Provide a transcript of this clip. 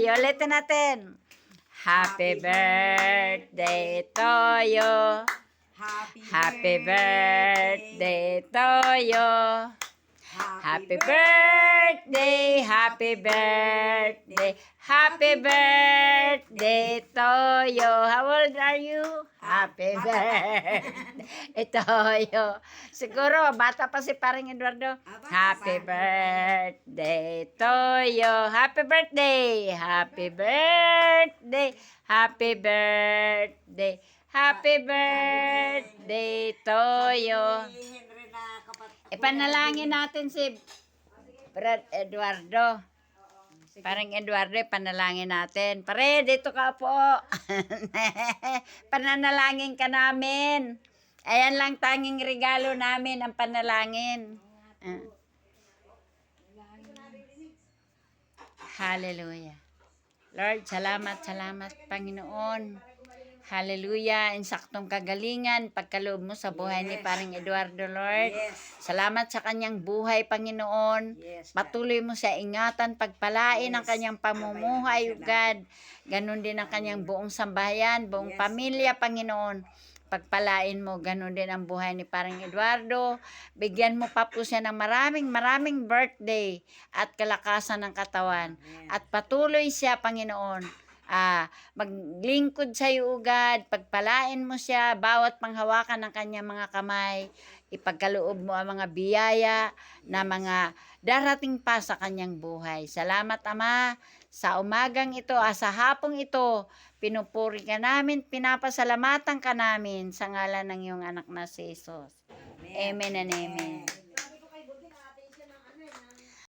you. Ulitin natin. Happy birthday to you. Happy birthday to you. Happy birthday, happy birthday, happy birthday to you. How old are you? Happy birthday to you. Siguro, bata pa si paring Eduardo. Happy birthday to you. Happy birthday, happy birthday, happy birthday, happy birthday to you. Ipanalangin natin si Brad Eduardo. Parang Eduardo, panalangin natin. Pare, dito ka po. Pananalangin ka namin. Ayan lang tanging regalo namin, ang panalangin. Hallelujah. Lord, salamat, Panginoon. Hallelujah, insaktong kagalingan, pagkaloob mo sa buhay ni paring Eduardo, Lord. Salamat sa kanyang buhay, Panginoon. Patuloy mo sa ingatan, pagpalain ang kanyang pamumuhay, O God. Ganon din ang kanyang buong sambahayan, buong pamilya, Panginoon. Pagpalain mo, ganon din ang buhay ni paring Eduardo. Bigyan mo pa po siya ng maraming birthday at kalakasan ng katawan. At patuloy siya, Panginoon, maglingkod sa iyo, God, pagpalain mo siya, bawat panghawakan ng kanyang mga kamay, ipagkaloob mo ang mga biyaya na mga darating pa sa kanyang buhay. Salamat, Ama, sa umagang ito, sa hapong ito, pinupuri ka namin, pinapasalamatan ka namin sa ngalan ng iyong anak na si Jesus. Amen and amen.